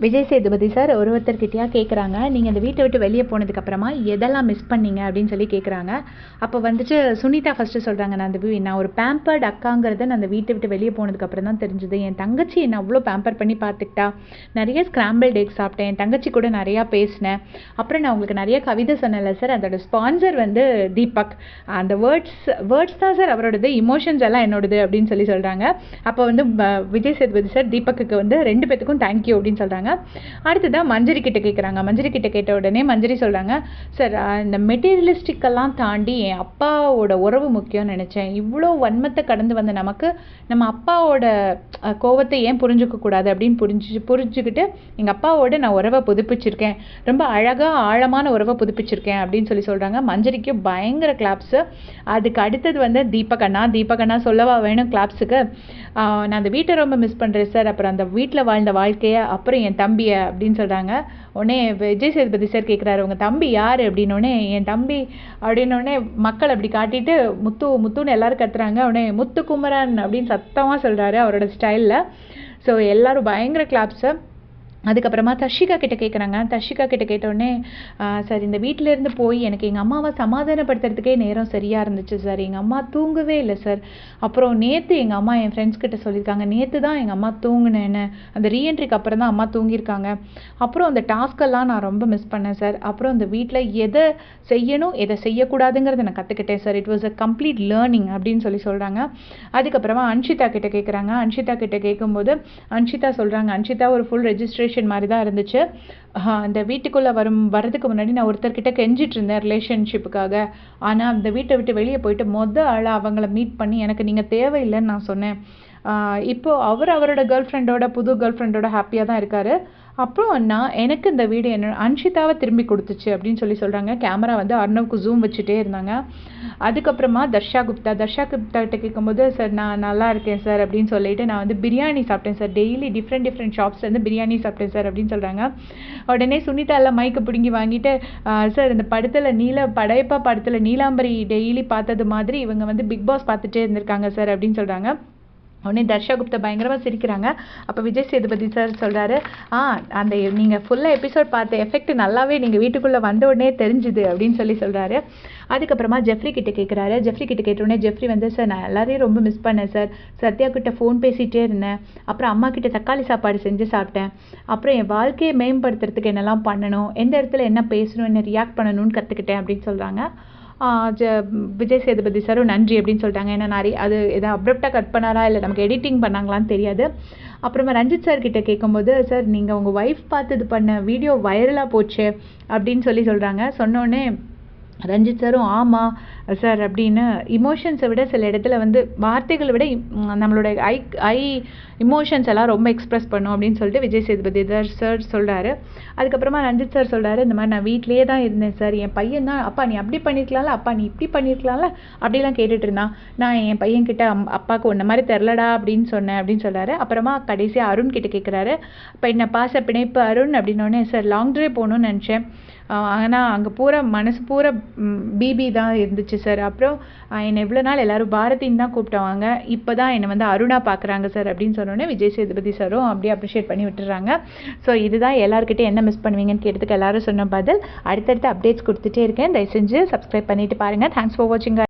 Vijay Sethupathi sir ஒருத்தர்கிட்டயா கேட்குறாங்க, நீங்கள் இந்த வீட்டை விட்டு வெளியே போனதுக்கப்புறமா எதெல்லாம் மிஸ் பண்ணீங்க அப்படின்னு சொல்லி கேட்குறாங்க. அப்போ வந்துட்டு சுனிதா ஃபஸ்ட்டு சொல்கிறாங்க, நான் ஒரு பேம்பர்டு அக்காங்கிறத நான் அந்த வீட்டை விட்டு வெளியே போனதுக்கப்புறம் தான் தெரிஞ்சுது. என் தங்கச்சி என்னை அவ்வளோ பேம்பர் பண்ணி பார்த்துக்கிட்டா. நிறைய ஸ்க்ராம்பிள்ட் எக் சாப்பிட்டேன், என் தங்கச்சி கூட நிறையா பேசினேன். அப்புறம் நான் உங்களுக்கு நிறைய கவிதை சொன்னேன்ல சார், அதோட ஸ்பான்சர் வந்து தீபக். அந்த வேர்ட்ஸ் தான் சார் அவரோடது, இமோஷன்ஸ் எல்லாம் என்னோடது அப்படின்னு சொல்லி சொல்கிறாங்க. அப்போ வந்து விஜய் சேதுபதி சார் தீபக்கு வந்து 2 பேத்துக்கும் தேங்க்யூ அப்படின்னு சொல்கிறாங்க. அடுத்ததான் மஞ்சரி கிட்ட கேட்குறாங்க. மஞ்சரி கிட்ட கேட்ட உடனே மஞ்சரி சொல்கிறாங்க, சார் இந்த மெட்டீரியலிஸ்டிக்கெல்லாம் தாண்டி என் அப்பாவோட உறவு முக்கியம்னு நினச்சேன். இவ்வளோ வன்மத்தை கடந்து வந்த நமக்கு நம்ம அப்பாவோட கோவத்தை ஏன் புரிஞ்சுக்க கூடாது அப்படின்னு புரிஞ்சுக்கிட்டு எங்கள் அப்பாவோட நான் உறவை புதுப்பிச்சிருக்கேன், ரொம்ப அழகாக ஆழமான உறவை புதுப்பிச்சிருக்கேன் அப்படின்னு சொல்லி சொல்கிறாங்க. மஞ்சரிக்கு பயங்கர கிளாப்ஸு. அதுக்கு அடுத்தது வந்து தீபக் அண்ணா சொல்லவா வேணும் கிளாப்ஸுக்கு. நான் அந்த வீட்டை ரொம்ப மிஸ் பண்ணுறேன் சார், அப்புறம் அந்த வீட்டில் வாழ்ந்த வாழ்க்கையை, அப்புறம் என் தம்பியை அப்படின்னு சொல்கிறாங்க. உடனே விஜய் சேதுபதி சார் கேட்குறாரு, உங்கள் தம்பி யார் அப்படின்னோடனே, என் தம்பி அப்படின்னோடனே மக்கள் அப்படி காட்டிட்டு முத்துன்னு எல்லோரும் கத்துறாங்க. உடனே முத்துக்குமரன் அப்படின்னு சத்தமாக சொல்கிறாரு அவரோட ஸ்டைலில். ஸோ எல்லோரும் பயங்கர கிளாப்ஸு. அதுக்கப்புறமா தர்ஷிகா கிட்ட கேட்குறாங்க. தர்ஷிகா கிட்ட கேட்டோடனே, சார் இந்த வீட்டிலேருந்து போய் எனக்கு எங்கள் அம்மாவை சமாதானப்படுத்துறதுக்கே நேரம் சரியாக இருந்துச்சு சார், எங்கள் அம்மா தூங்கவே இல்லை சார். அப்புறம் நேற்று எங்கள் அம்மா என் ஃப்ரெண்ட்ஸ் கிட்ட சொல்லியிருக்காங்க, நேற்று தான் எங்கள் அம்மா தூங்குனேன்னு, அந்த ரீஎன்ட்ரிக்கு அப்புறம் தான் அம்மா தூங்கியிருக்காங்க. அப்புறம் அந்த டாஸ்கெல்லாம் நான் ரொம்ப மிஸ் பண்ணேன் சார். அப்புறம் இந்த வீட்டில் எதை செய்யணும் எதை செய்யக்கூடாதுங்கிறத நான் கற்றுக்கிட்டேன் sir. It was a complete learning அப்படின்னு சொல்லி சொல்கிறாங்க. அதுக்கப்புறமா அன்ஷிதா கிட்ட கேட்குறாங்க. அன்ஷிதா கிட்ட கேட்கும்போது அன்ஷிதா சொல்கிறாங்க, அன்ஷிதா ஒரு ஃபுல் ரெஜிஸ்ட்ரேஷன் மாதிரி தான் இருந்துச்சு. அந்த வீட்டுக்குள்ளே வர்றதுக்கு முன்னாடி நான் ஒருத்தர்கிட்ட கெஞ்சிட்டு இருந்தேன் ரிலேஷன்ஷிப்புக்காக. ஆனால் அந்த வீட்டை விட்டு வெளியே போயிட்டு ஆளாக அவங்கள மீட் பண்ணி எனக்கு நீங்கள் தேவையில்லைன்னு நான் சொன்னேன். இப்போது அவரோட புது கேர்ள் ஃப்ரெண்டோட ஹாப்பியாக தான் இருக்கார். அப்புறம் எனக்கு இந்த வீடு அன்ஷிதாவை திரும்பி கொடுத்துச்சு அப்படின்னு சொல்லி சொல்கிறாங்க. கேமரா வந்து அர்ணவுக்கு ஜூம் வச்சுட்டே இருந்தாங்க. அதுக்கப்புறமா தர்ஷா குப்தா கிட்ட கேட்கும்போது, சார் நான் நல்லா இருக்கேன் சார் அப்படின்னு சொல்லிட்டு, நான் வந்து பிரியாணி சாப்பிட்டேன் சார், டெய்லி டிஃப்ரெண்ட் ஷாப்ஸ்லேருந்து பிரியாணி சாப்பிட்டேன் சார் அப்படின்னு சொல்கிறாங்க. உடனே சுனிதா எல்லாம் மைக்கை பிடுங்கி வாங்கிட்டு, சார் இந்த படையப்பா படத்தில் நீலாம்பரி டெய்லி பார்த்தது மாதிரி இவங்க வந்து பிக் பாஸ் பார்த்துட்டே இருந்திருக்காங்க சார் அப்படின்னு சொல்கிறாங்க. உடனே தர்ஷா குப்தா பயங்கரமாக சிரிக்கிறாங்க. அப்போ விஜய் சேதுபதி சார் சொல்கிறாரு, அந்த நீங்கள் ஃபுல்லாக எபிசோட் பார்த்த எஃபெக்ட் நல்லாவே நீங்கள் வீட்டுக்குள்ளே வந்த உடனே தெரிஞ்சுது அப்படின்னு சொல்லி சொல்கிறாரு. அதுக்கப்புறமா ஜெஃப்ரி கிட்ட கேட்குறாரு. ஜெஃப்ரி கிட்ட கேட்டோடனே ஜெஃப்ரி வந்து, சார் நான் எல்லாரையும் ரொம்ப மிஸ் பண்ணேன் சார், சத்யா கிட்ட ஃபோன் பேசிகிட்டே இருந்தேன், அப்புறம் அம்மா கிட்ட தக்காளி சாப்பாடு செஞ்சு சாப்பிட்டேன், அப்புறம் என் வாழ்க்கையை மேம்படுத்துறதுக்கு என்னெல்லாம் பண்ணணும், எந்த இடத்துல என்ன பேசணும், என்ன ரியாக்ட் பண்ணணும்னு கற்றுக்கிட்டேன் அப்படின்னு சொல்கிறாங்க. விஜய் சேதுபதி சாரும் நன்றி அப்படின்னு சொல்லிட்டாங்க. ஏன்னா அது எதாவது அப்ரப்டாக கட் பண்ணாரா இல்லை நமக்கு எடிட்டிங் பண்ணாங்களான்னு தெரியாது. அப்புறமா ரஞ்சித் சார் கிட்ட கேட்கும்போது, சார் நீங்கள் உங்கள் ஒய்ஃப் பார்த்து பண்ண வீடியோ வைரலாக போச்சு அப்படின்னு சொல்கிறாங்க. சொன்னோடனே ரஞ்சித் சாரும் ஆமாம் சார் அப்படின்னு இமோஷன்ஸை விட சில இடத்துல வந்து வார்த்தைகளை விட நம்மளோட ஐ இமோஷன்ஸ் எல்லாம் ரொம்ப எக்ஸ்ப்ரெஸ் பண்ணும் அப்படின்னு சொல்லிட்டு விஜய் சேதுபதி சார் சொல்கிறாரு. அதுக்கப்புறமா ரஞ்சித் சார் சொல்கிறாரு, இந்த மாதிரி நான் வீட்டிலே தான் இருந்தேன் சார், என் பையன் தான் அப்பா நீ அப்படி பண்ணியிருக்கலாம்ல, அப்பா நீ இப்படி பண்ணியிருக்கலாம்ல அப்படிலாம் கேட்டுட்டு இருந்தான், நான் என் பையன்கிட்ட அப்பாவுக்கு ஒன்றை மாதிரி தெரிலடா அப்படின்னு சொன்னேன் அப்படின்னு சொல்கிறாரு. அப்புறமா கடைசியாக அருண் கிட்ட கேட்குறாரு, இப்போ என்ன பாச பிணைப்பு அருண் அப்படின்னோடனே, சார் லாங் ட்ரைவ் போகணுன்னு நினச்சேன், ஆனால் அங்கே மனசு பூரா பிபி தான் இருந்துச்சு சார். அப்புறம் என்னை எவ்வளோ நாள் எல்லோரும் பாரதின்னு தான் கூப்பிட்டவாங்க, இப்போ தான் என்னை வந்து அருணா பார்க்குறாங்க சார் அப்படின்னு சொன்னோன்னே விஜய் சேதுபதி சாரும் அப்படியே அப்ரிஷியேட் பண்ணி விட்டுறாங்க. ஸோ இதுதான் எல்லாருக்கிட்டே என்ன மிஸ் பண்ணுவீங்கன்னு கேட்டதுக்கு எல்லோரும் சொன்ன பதில். அடுத்தடுத்து அப்டேட்ஸ் கொடுத்துட்டே இருக்கேன், தயவு செஞ்சு சப்ஸ்கிரைப் பண்ணிவிட்டு பாருங்கள். தேங்க்ஸ் ஃபார் வாட்சிங்.